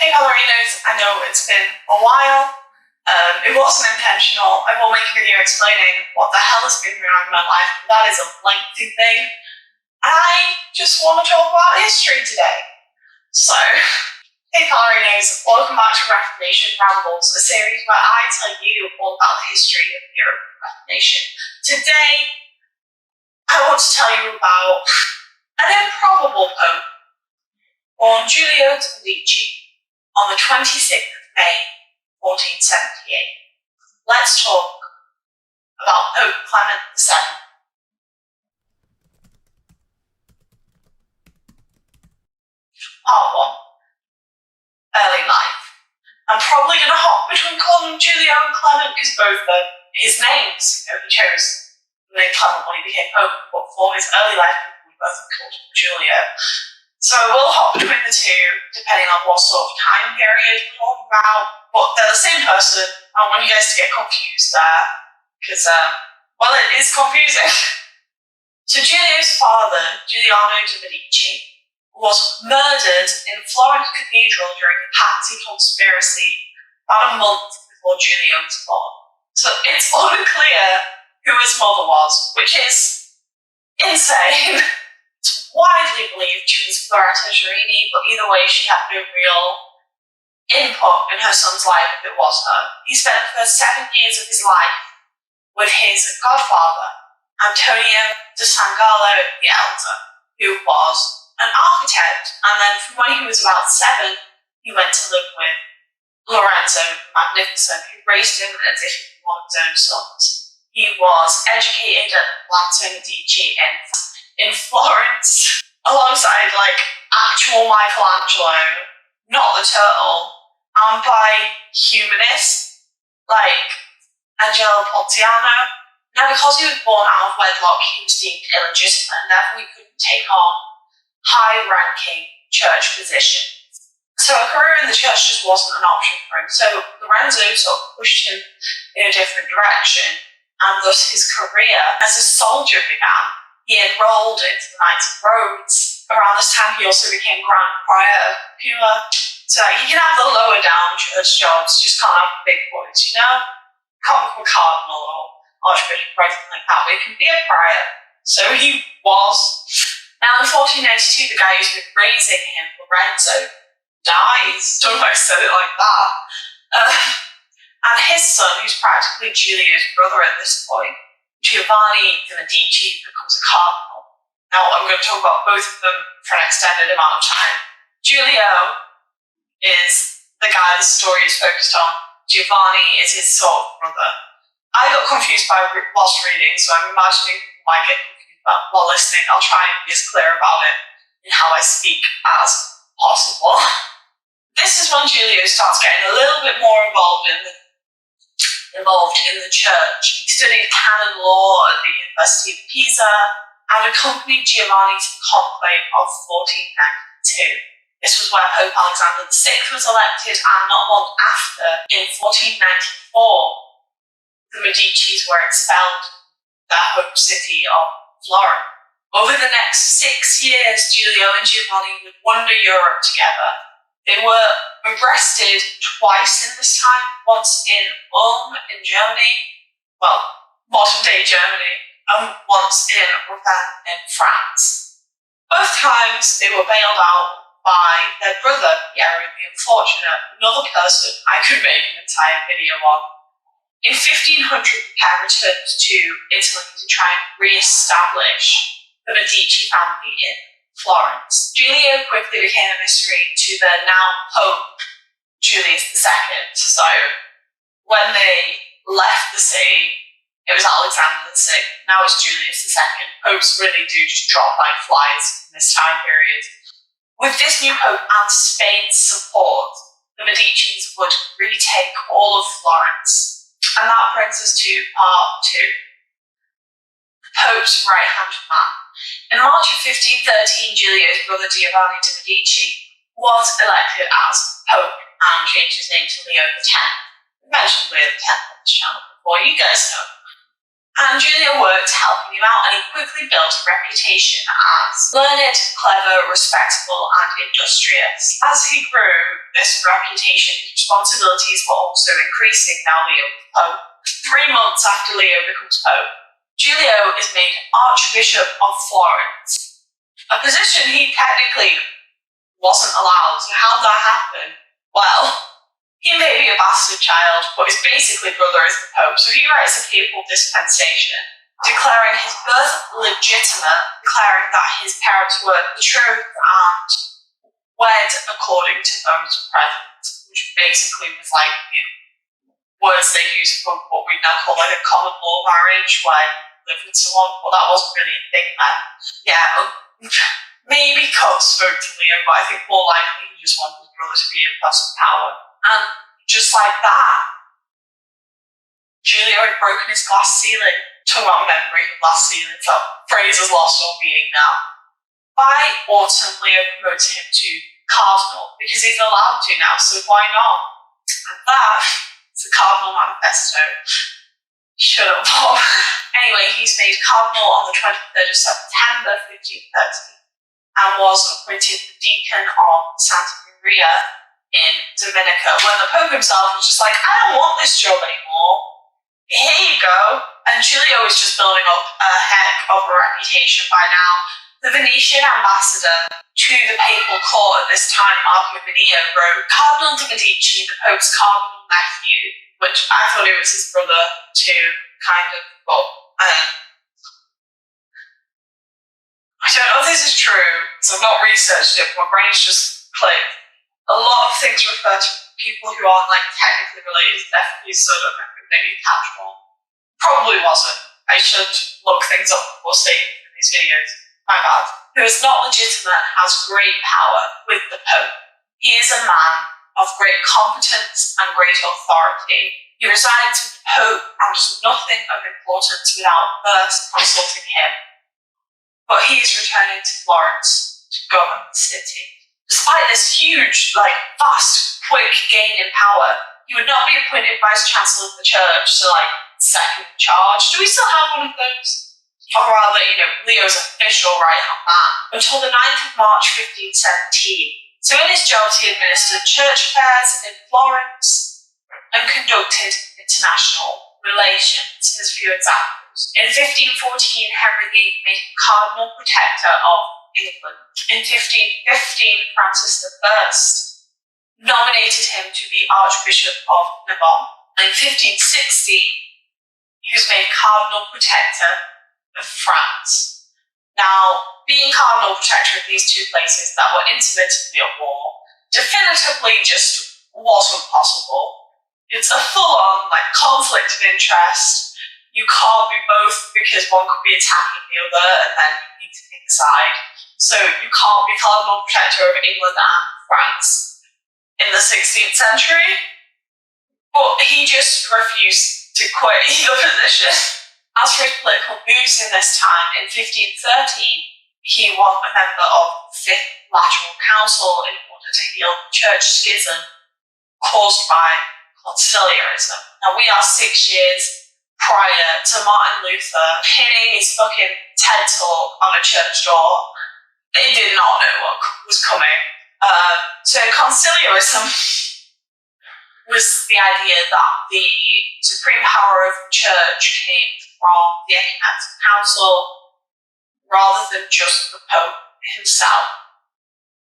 Hey ballerinos, I know it's been a while. It wasn't intentional. I will make a video explaining what the hell has been going on in my life. That is a lengthy thing. I just want to talk about history today. So, hey ballerinos, welcome back to Reformation Rambles, a series where I tell you all about the history of the European Reformation. Today, I want to tell you about an improbable pope born Giulio de' Medici on the 26th of May, 1478. Let's talk about Pope Clement VII. Part 1. Early life. I'm probably going to hop between calling him Giulio and Clement because both are his names. He chose the name Clement when he became Pope, but for his early life, we both called him Giulio. So we'll hop between the two, depending on what sort of time period we're talking about. But they're the same person. I want you guys to get confused there, because, well, it is confusing. So Giulio's father, Giuliano de' Medici, was murdered in Florence Cathedral during the papacy conspiracy about a month before Giulio was born. So it's unclear who his mother was, which is insane. It's widely believed she was Floretta Gerini, but either way, she had no real input in her son's life if it was her. He spent the first 7 years of his life with his godfather, Antonio de Sangallo the Elder, who was an architect, and then from when he was about 7, he went to live with Lorenzo the Magnificent, who raised him as if he was one of his own sons. He was educated at Palazzo Medici in Florence, alongside actual Michelangelo, not the turtle, and by humanists like Angelo Pontiano. Now, because he was born out of wedlock, he was deemed illegitimate, and therefore he couldn't take on high-ranking church positions. So a career in the church just wasn't an option for him. So Lorenzo sort of pushed him in a different direction, and thus his career as a soldier began. He enrolled into the Knights of Rhodes. Around this time, he also became Grand Prior of Pula. So you can have the lower down church jobs, just can't have the big boys, you know? Can't become a cardinal or archbishop or anything like that, but he can be a prior. So he was. Now in 1492, the guy who's been raising him, Lorenzo, dies. Don't know if I said it like that. And his son, who's practically Giulio's brother at this point, Giovanni de' Medici, becomes a cardinal. Now, I'm going to talk about both of them for an extended amount of time. Giulio is the guy the story is focused on. Giovanni is his sort of brother. I got confused whilst reading, so I'm imagining people might get confused while listening. I'll try and be as clear about it in how I speak as possible. This is when Giulio starts getting a little bit more involved in the church. He studied canon law at the University of Pisa and accompanied Giovanni to the conclave of 1492. This was where Pope Alexander VI was elected, and not long after, in 1494, the Medicis were expelled from their home city of Florence. Over the next 6 years, Giulio and Giovanni would wander Europe together. They were arrested twice in this time, once in Ulm in Germany, well, modern-day Germany, and once in Ravennes in France. Both times they were bailed out by their brother, Piero the Unfortunate, another person I could make an entire video on. In 1500, the pair returned to Italy to try and re-establish the Medici family in Florence. Giulio quickly became a mystery to the now Pope Julius II. So when they left the city, it was Alexander VI. Now it's Julius II. Popes really do just drop like flies in this time period. With this new Pope and Spain's support, the Medicis would retake all of Florence. And that brings us to part 2. The Pope's right-hand man. In March of 1513, Giulio's brother Giovanni de' Medici was elected as Pope and changed his name to Leo X. I mentioned Leo X on this channel before, you guys know. And Giulio worked helping him out, and he quickly built a reputation as learned, clever, respectable, and industrious. As he grew, this reputation, his responsibilities were also increasing now Leo was Pope. 3 months after Leo becomes Pope, Giulio is made Archbishop of Florence, a position he technically wasn't allowed. So how did that happen? Well, he may be a bastard child, but his basically brother is the Pope, so he writes a papal dispensation declaring his birth legitimate, declaring that his parents were the truth and wed according to those present, which basically was like, you know, words they use for what we now call like a common law marriage, when you live with someone. Well, that wasn't really a thing then. Yeah, maybe God spoke to Leo, but I think more likely he just wanted his brother to be a person of power. And just like that, Giulio had broken his glass ceiling. Talk about men breaking glass ceilings, that phrase is lost all meaning now. By autumn, Leo promotes him to cardinal, because he's allowed to now, so why not? And that is the Cardinal Manifesto. Shut up, Bob. Anyway, he's made cardinal on the 23rd of September 1530 and was appointed the deacon of Santa Maria in Dominica, when the Pope himself was just like, I don't want this job anymore. Here you go. And Giulio was just building up a heck of a reputation by now. The Venetian ambassador to the papal court at this time, Marco Bonino, wrote, Cardinal de' Medici, the Pope's cardinal nephew, which I thought it was his brother too, kind of, but I don't know if this is true, because I've not researched it, but my brain's just clicked. A lot of things refer to people who aren't like technically related to nephews, so I don't know, maybe Patron. Probably wasn't. I should look things up before stating in these videos. My bad. Who is not legitimate, has great power with the Pope. He is a man of great competence and great authority. He resides with the Pope and does nothing of importance without first consulting him. But he is returning to Florence to govern the city. Despite this huge, fast, quick gain in power, he would not be appointed Vice-Chancellor of the Church, so second in charge. Do we still have one of those? Or rather, Leo's official right-hand man, until the 9th of March 1517. So in his jobs, he administered church affairs in Florence and conducted international relations. Here's a few examples. In 1514, Henry VIII made him Cardinal Protector of England. In 1515, Francis I nominated him to be Archbishop of Narbonne. In 1516, he was made Cardinal Protector of France. Now, being Cardinal Protector of these two places that were intermittently at war definitively just wasn't possible. It's a full-on conflict of interest. You can't be both because one could be attacking the other and then you need to pick a side. So you can't be Cardinal Protector of England and France in the 16th century. But he just refused to quit either position. As for his political moves in this time, in 1513, he was a member of the Fifth Lateral Council in order to heal the church schism caused by conciliarism. Now, we are 6 years prior to Martin Luther pinning his fucking TED talk on a church door. They did not know what was coming. So conciliarism was the idea that the supreme power of the church came from the ecumenical council rather than just the Pope himself.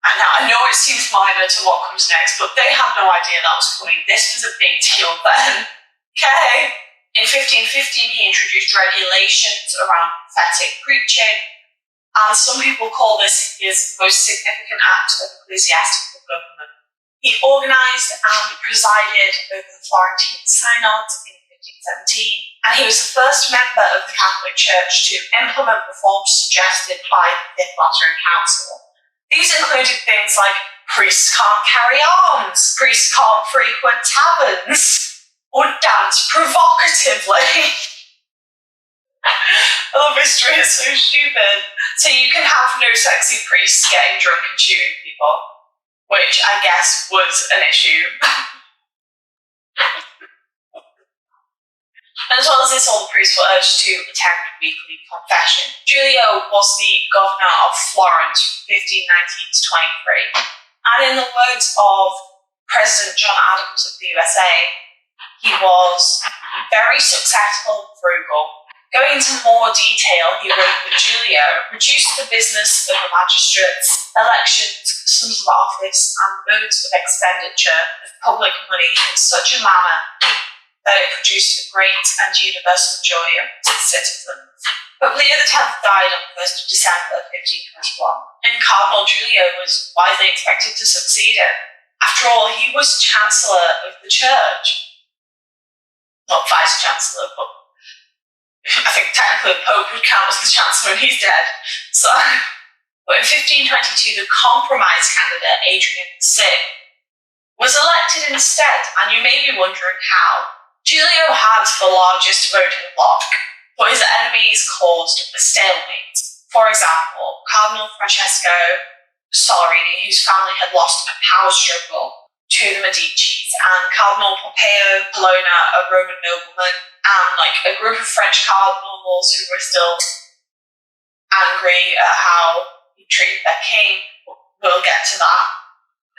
And now I know it seems minor to what comes next, but they had no idea that was coming. This was a big deal then. Okay. In 1515, he introduced regulations around prophetic preaching, and some people call this his most significant act of ecclesiastical government. He organised and presided over the Florentine Synod in 1517, and he was the first member of the Catholic Church to implement reforms suggested by the Fifth Lateran Council. These included things like priests can't carry arms, priests can't frequent taverns, or dance provocatively. I love history, it's so stupid. So you can have no sexy priests getting drunk and shooting people, which I guess was an issue. As well as this, all the priests were urged to attend weekly confession. Giulio was the governor of Florence from 1519 to 23. And in the words of President John Adams of the USA, he was very successful and frugal. Going into more detail, he wrote that Julio reduced the business of the magistrates, elections, customs of office, and modes of expenditure of public money in such a manner that it produced a great and universal joy among its citizens. Pope Leo X died on the 1st of December 1521, and Cardinal Julio was widely expected to succeed him. After all, he was Chancellor of the Church. Not Vice-Chancellor, but I think technically the Pope would count as the Chancellor and he's dead. So, but in 1522, the compromise candidate, Adrian VI, was elected instead, and you may be wondering how. Julio had the largest voting bloc, but his enemies caused a stalemate. For example, Cardinal Francesco Soderini, whose family had lost a power struggle to the Medicis, and Cardinal Pompeo Colonna, a Roman nobleman, and a group of French cardinals who were still angry at how he treated their king. We'll get to that.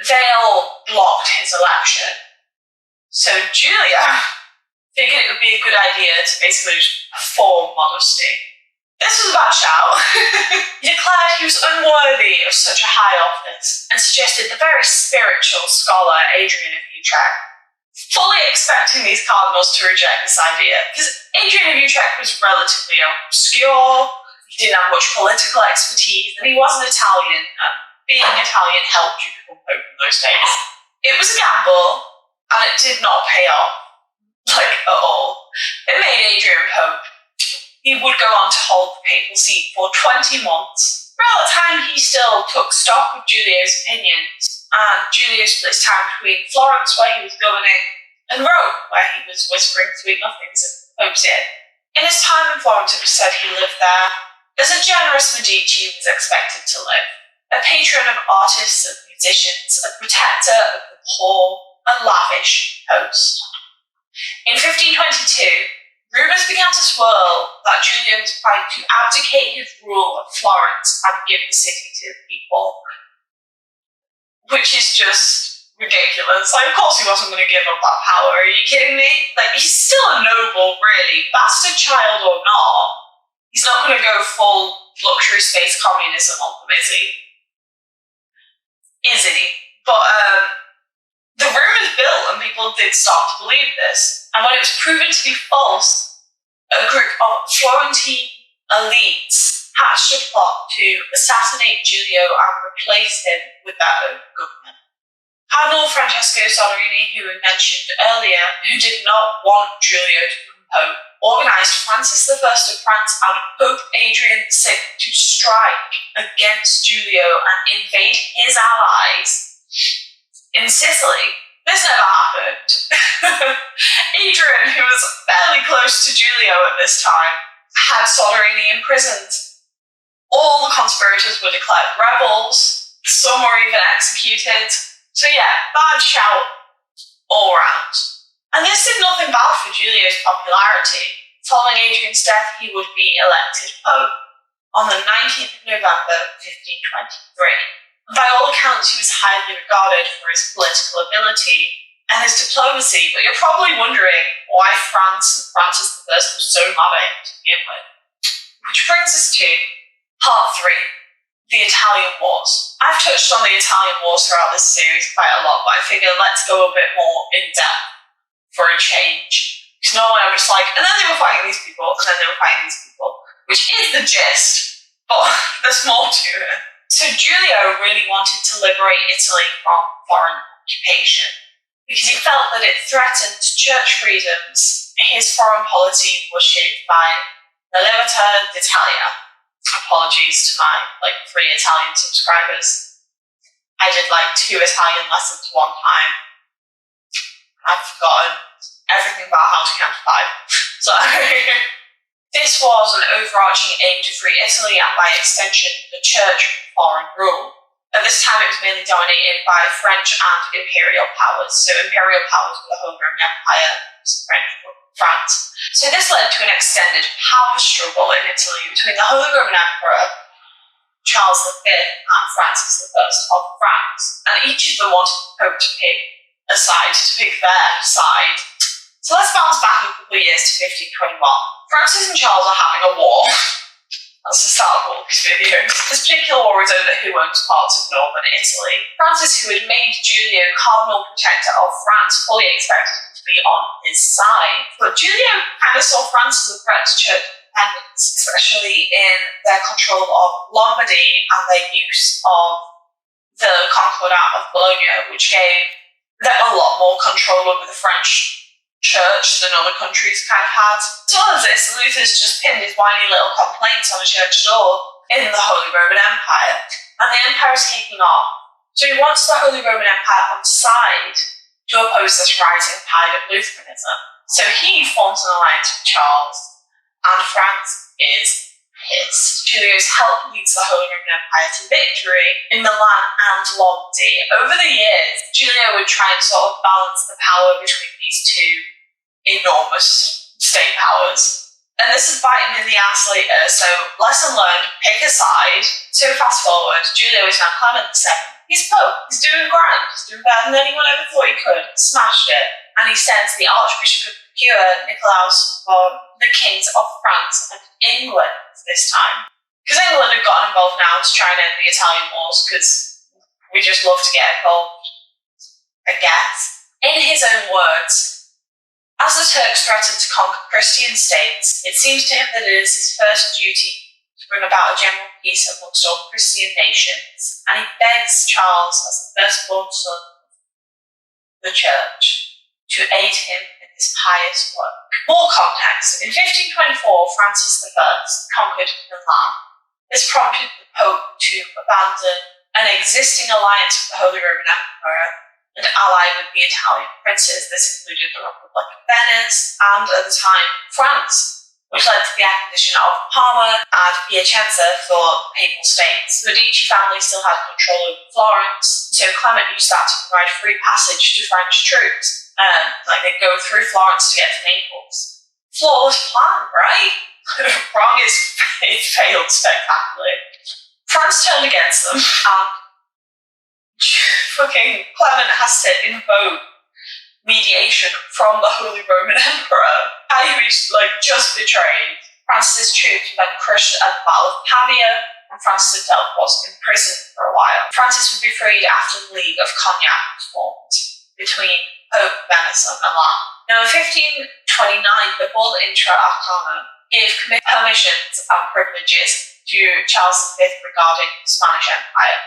They all blocked his election. So Julia figured it would be a good idea to basically just perform modesty. This was a bad shout. He declared he was unworthy of such a high office and suggested the very spiritual scholar Adrian of Utrecht, fully expecting these cardinals to reject this idea, because Adrian of Utrecht was relatively obscure, he didn't have much political expertise, and he wasn't Italian, and being Italian helped you become pope in those days. It was a gamble, and it did not pay off, at all. It made Adrian pope. He would go on to hold the papal seat for 20 months. Throughout that time, he still took stock of Julio's opinions, and Julio split his time between Florence, where he was governing, and Rome, where he was whispering sweet nothings in the Pope's ear. In his time in Florence, it was said he lived there as a generous Medici was expected to live, a patron of artists and musicians, a protector of the poor, a lavish host. In 1522, rumours began to swirl that Julio was planning to abdicate his rule of Florence and give the city to the people, which is just ridiculous. Of course he wasn't going to give up that power. Are you kidding me? He's still a noble, really, bastard child or not. He's not going to go full luxury space communism on them, is he? Is he? But the rumours built and people did start to believe this. And when it was proven to be false, a group of Florentine elites hatched a plot to assassinate Julio and replace him with their own government. Cardinal Francesco Soderini, who we mentioned earlier, who did not want Julio to become pope, organised Francis I of France and Pope Adrian VI to strike against Julio and invade his allies in Sicily. This never happened. Adrian, who was fairly close to Julio at this time, had Soderini imprisoned. All the conspirators were declared rebels, some were even executed. So yeah, bad shout all round. And this did nothing bad for Julio's popularity. Following Adrian's death, he would be elected pope on the 19th of November 1523. By all accounts, he was highly regarded for his political ability and his diplomacy, but you're probably wondering why France and Francis I was so mad at him to begin with. Which brings us to part 3, the Italian Wars. I've touched on the Italian Wars throughout this series quite a lot, but I figure let's go a bit more in depth for a change. Because normally I'm just and then they were fighting these people, and then they were fighting these people, which is the gist, but there's more to it. So Julio really wanted to liberate Italy from foreign occupation because he felt that it threatened church freedoms. His foreign policy was shaped by the Libertà d'Italia. Apologies to my 3 Italian subscribers. I did 2 Italian lessons one time. I've forgotten everything about how to count to 5. So this was an overarching aim to free Italy and, by extension, the church from foreign rule. At this time, it was mainly dominated by French and imperial powers. So imperial powers were the Holy Roman Empire, French France. So this led to an extended power struggle in Italy between the Holy Roman Emperor, Charles V, and Francis I of France. And each of them wanted the Pope to pick aside to pick their side. So let's bounce back a couple of years to 1521. Francis and Charles are having a war. That's the start of all these videos. This particular war is over who owns parts of northern Italy. Francis, who had made Giulio Cardinal Protector of France, fully expected him to be on his side. But Giulio kind of saw France as a threat to church independence, especially in their control of Lombardy and their use of the Concordat of Bologna, which gave them a lot more control over the French church than other countries kind of had. As well as this, Luther's just pinned his whiny little complaints on a church door in the Holy Roman Empire, and the empire is kicking off. So he wants the Holy Roman Empire on side to oppose this rising tide of Lutheranism. So he forms an alliance with Charles, and France is pissed. Giulio's help leads the Holy Roman Empire to victory in Milan and Lombardy. Over the years, Giulio would try and sort of balance the power between these two enormous state powers. And this is biting in the ass later, so lesson learned, pick a side. So fast forward, Giulio is now Clement VII. He's Pope, he's doing grand, he's doing better than anyone ever thought he could, smashed it. And he sends the Archbishop of Pure, Nicolaus, for the kings of France and England this time. Because England had gotten involved now to try and end the Italian wars, because we just love to get involved, I guess. In his own words, as the Turks threatened to conquer Christian states, it seems to him that it is his first duty to bring about a general peace amongst all Christian nations, and he begs Charles, as the firstborn son of the Church, to aid him in this pious work. More context. In 1524, Francis I conquered Milan. This prompted the Pope to abandon an existing alliance with the Holy Roman Emperor and ally with the Italian princes. This included the Republic of Venice and, at the time, France, which led to the acquisition of Parma and Piacenza for papal states. The Medici family still had control over Florence, so Clement used that to provide free passage to French troops. They'd go through Florence to get to Naples. Flawless plan, right? Wrong is it failed spectacularly. France turned against them, and fucking Clement has to invoke mediation from the Holy Roman Emperor. He was just betrayed. Francis' troops were then crushed at the Battle of Pavia, and Francis himself was imprisoned for a while. Francis would be freed after the League of Cognac was formed between Pope, Venice and Milan. Now in 1529, the Bull Intra Arcana gave permissions and privileges to Charles V regarding the Spanish Empire,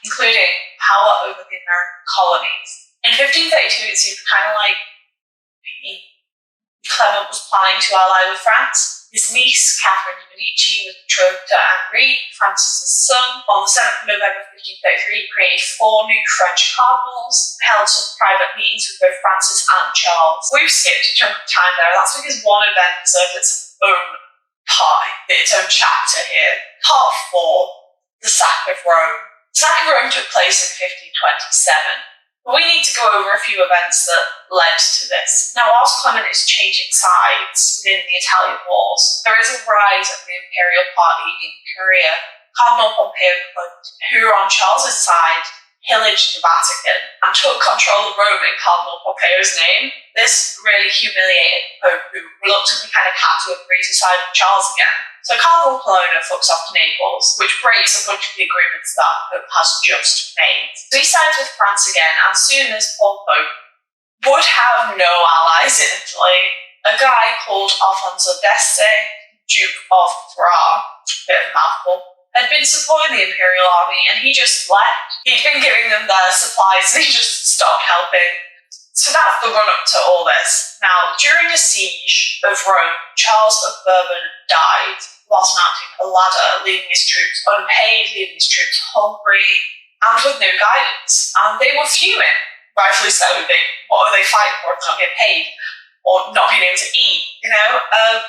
including power over the American colonies. In 1532, it seemed kind of like Clement was planning to ally with France. His niece, Catherine de' Medici, was betrothed to Henri, Francis's son. On the 7th of November 1533, he created 4 new French cardinals and held some private meetings with both Francis and Charles. We've skipped a chunk of time there. That's because one event deserves its own its own chapter here. Part 4, the sack of Rome. The sack of Rome took place in 1527. But we need to go over a few events that led to this. Now, whilst Clement is changing sides within the Italian wars, there is a rise of the imperial party in Korea. Cardinal Pompeo Clement, who were on Charles's side, pillaged the Vatican and took control of Rome in Cardinal Pompeo's name. This really humiliated the Pope, who reluctantly kind of had to agree to side with Charles again. So Cardinal Colonna fucks off to Naples, which breaks a bunch of the agreements that Pope has just made. So he sides with France again, and soon this poor Pope would have no allies in Italy. A guy called Alfonso d'Este, Duke of Ferrara, bit of a mouthful, had been supporting the imperial army, and he just left. He'd been giving them their supplies, and he just stopped helping. So that's the run-up to all this. Now, during the siege of Rome, Charles of Bourbon died whilst mounting a ladder, leaving his troops unpaid, leaving his troops hungry, and with no guidance. And they were fuming, rightfully so. What are they fighting for if they're not getting paid? Or not being able to eat,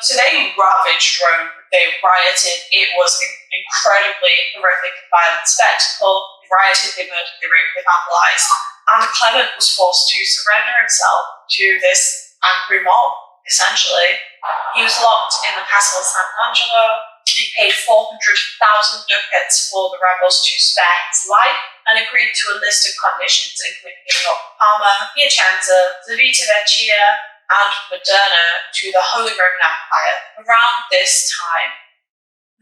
So they ravaged Rome, they rioted. It was an incredibly horrific and violent spectacle. They rioted, they murdered, they raped, they vandalized. And Clement was forced to surrender himself to this angry mob, essentially. He was locked in the castle of Sant'Angelo, he paid 400,000 ducats for the rebels to spare his life and agreed to a list of conditions, including giving up Parma, Piacenza, Civita Vecchia, and Modena to the Holy Roman Empire. Around this time,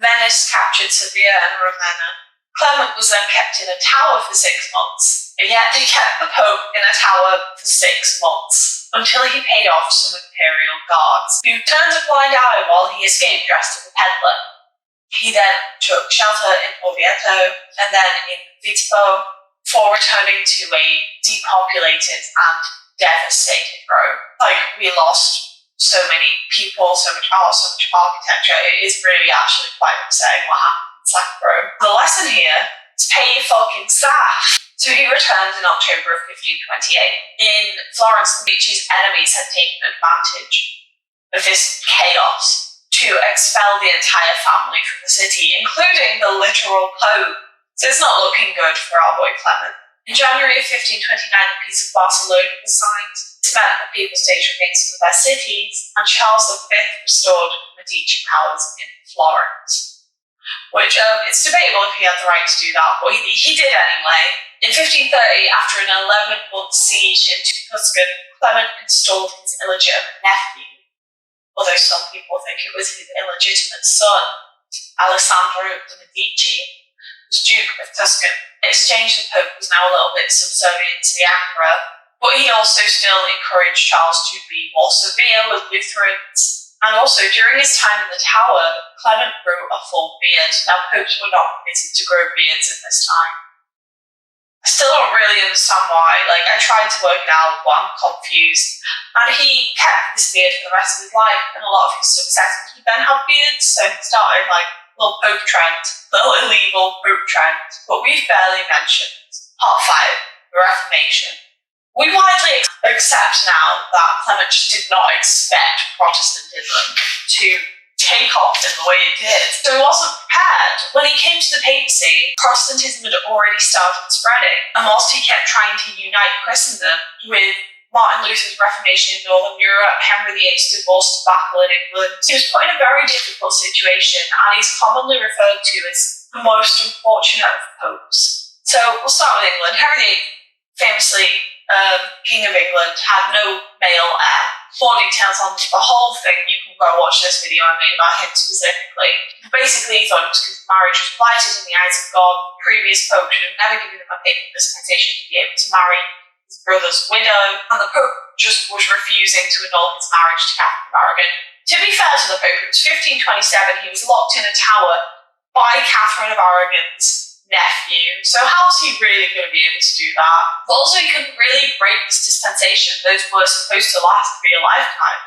Venice captured Sevilla and Ravenna. Clement was then kept in a tower for 6 months, and yet they kept the Pope in a tower for 6 months, until he paid off some imperial guards, who turned a blind eye while he escaped dressed as a peddler. He then took shelter in Orvieto and then in Viterbo before returning to a depopulated and devastated Rome. We lost so many people, so much art, so much architecture. It is really actually quite upsetting what happened in Rome. The lesson here is pay your fucking staff. So he returned in October of 1528. In Florence, the Medici's enemies had taken advantage of this chaos to expel the entire family from the city, including the literal Pope. So it's not looking good for our boy Clement. In January of 1529, the Peace of Barcelona was signed. This meant that people states regained some of their cities, and Charles V restored Medici powers in Florence. Which, it's debatable if he had the right to do that, but he did anyway. In 1530, after an 11-month siege into Tuscan, Clement installed his illegitimate nephew, although some people think it was his illegitimate son, Alessandro de' Medici, as Duke of Tuscan. In exchange, the Pope was now a little bit subservient to the Emperor, but he also still encouraged Charles to be more severe with Lutherans. And also, during his time in the Tower, Clement grew a full beard. Now, popes were not permitted to grow beards in this time. I still don't really understand why. I tried to work it out, but I'm confused. And he kept this beard for the rest of his life, and a lot of his successors would then have beards, so he started, little Pope trend, little illegal Pope trend. But we've barely mentioned part 5, the Reformation. We widely accept now that Clement just did not expect Protestantism to take off in the way it did. So he wasn't prepared. When he came to the papacy, Protestantism had already started spreading. And whilst he kept trying to unite Christendom with Martin Luther's Reformation in Northern Europe, Henry VIII's divorce debacle in England, he was put in a very difficult situation, and he's commonly referred to as the most unfortunate of popes. So we'll start with England. Henry VIII, famously King of England, had no male heir. More details on the whole thing, you can go watch this video I made about him specifically. Basically, he thought it was because marriage was blighted in the eyes of God. The previous Pope should have never given him a papal dispensation to be able to marry his brother's widow, and the Pope just was refusing to annul his marriage to Catherine of Aragon. To be fair to the Pope, it was 1527, he was locked in a tower by Catherine of Aragon's nephew, so how's he really going to be able to do that? But also, he couldn't really break this dispensation. Those were supposed to last for a lifetime.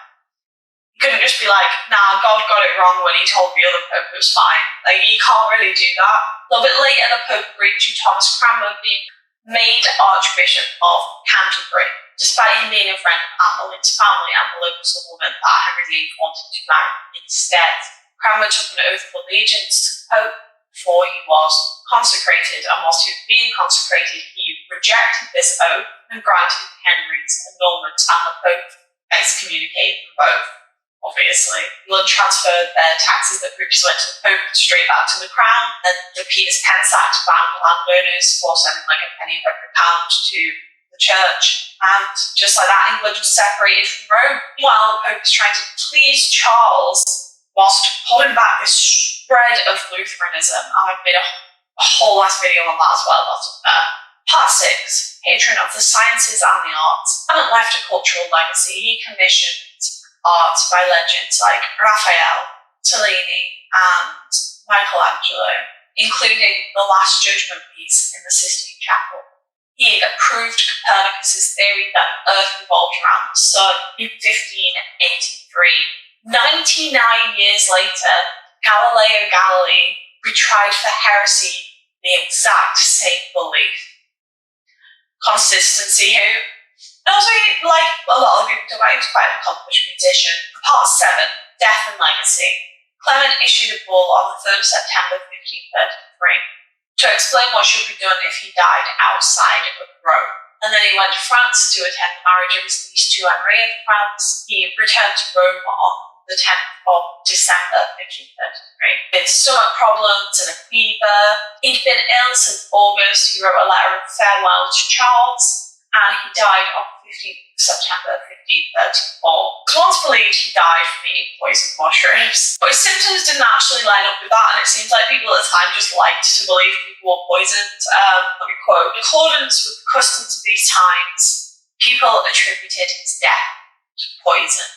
He couldn't just be like, nah, God got it wrong when he told the other Pope it was fine. You can't really do that. A little bit later, the Pope agreed to Thomas Cranmer being made Archbishop of Canterbury, despite him being a friend of Anne Boleyn's family. Anne Boleyn was the woman that Henry VIII wanted to marry instead. Cranmer took an oath of allegiance to the Pope before he was consecrated, and whilst he was being consecrated, he rejected this oath and granted Henry's annulment, and the Pope excommunicated them both, obviously. England transferred their taxes that previously went to the Pope straight back to the Crown, and the Peter's Pence Act banned landowners for sending a penny of every pound to the church, and just like that, England was separated from Rome. While the Pope was trying to please Charles, whilst holding back this spread of Lutheranism, and I've made a whole last video on that as well, that's up there. Part 6, patron of the sciences and the arts. Clement left a cultural legacy. He commissioned art by legends like Raphael, Cellini, and Michelangelo, including the Last Judgment piece in the Sistine Chapel. He approved Copernicus's theory that Earth revolved around the sun in 1583. 99 years later, Galileo Galilei retried for heresy the exact same belief. Consistency who? And also, like a lot of people talk about, he was quite an accomplished musician. Part 7, Death and Legacy. Clement issued a bull on the 3rd of September 1533 to explain what should be done if he died outside of Rome. And then he went to France to attend the marriage of his niece to Henry of France. He returned to Rome on the 10th of December 1533. With stomach problems and a fever. He'd been ill since August. He wrote a letter of farewell to Charles, and he died on 15th of September 1534. It's once believed he died from eating poisoned mushrooms. But his symptoms didn't actually line up with that, and it seems like people at the time just liked to believe people were poisoned. Let me quote, "In accordance with the customs of these times, people attributed his death to poison."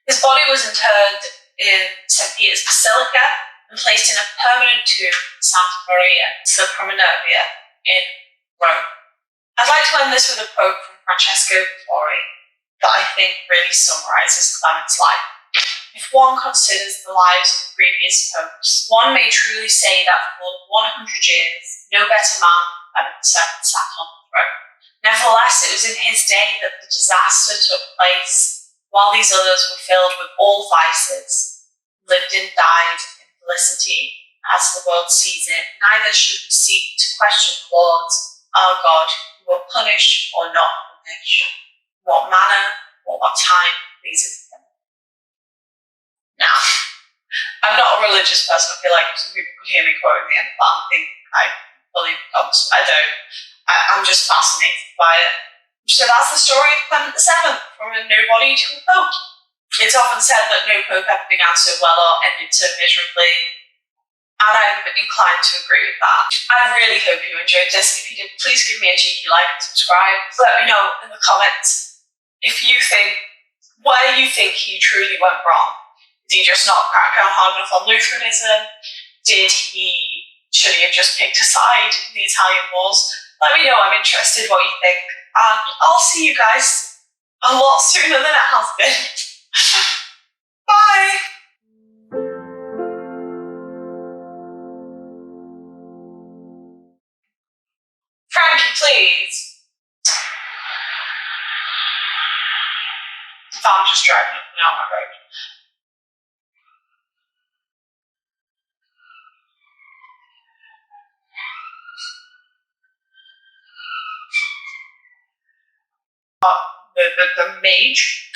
His body was interred in St. Peter's Basilica and placed in a permanent tomb in Santa Maria sopra Minerva in Rome. I'd like to end this with a quote from Francesco Vittori that I think really summarises Clement's life. "If one considers the lives of previous popes, one may truly say that for more than 100 years, no better man than Clement VII sat on the throne. Nevertheless, it was in his day that the disaster took place, while these others were filled with all vices, lived and died in felicity, as the world sees it. Neither should we seek to question the Lord's, our God, who will punish or not punish, what manner or what time pleases him." Now, I'm not a religious person. I feel like some people could hear me quoting the end of that and think I believe in God. I don't. I'm just fascinated by it. So that's the story of Clement VII, from a nobody to a pope. It's often said that no pope ever began so well or ended so miserably, and I'm inclined to agree with that. I really hope you enjoyed this. If you did, please give me a cheeky like and subscribe. Let me know in the comments if you think where you think he truly went wrong. Did he just not crack down hard enough on Lutheranism? Should he have just picked a side in the Italian wars? Let me know. I'm interested what you think. And I'll see you guys a lot sooner than it has been. Bye! Frankie, please. The van just driving up and down my road. The mage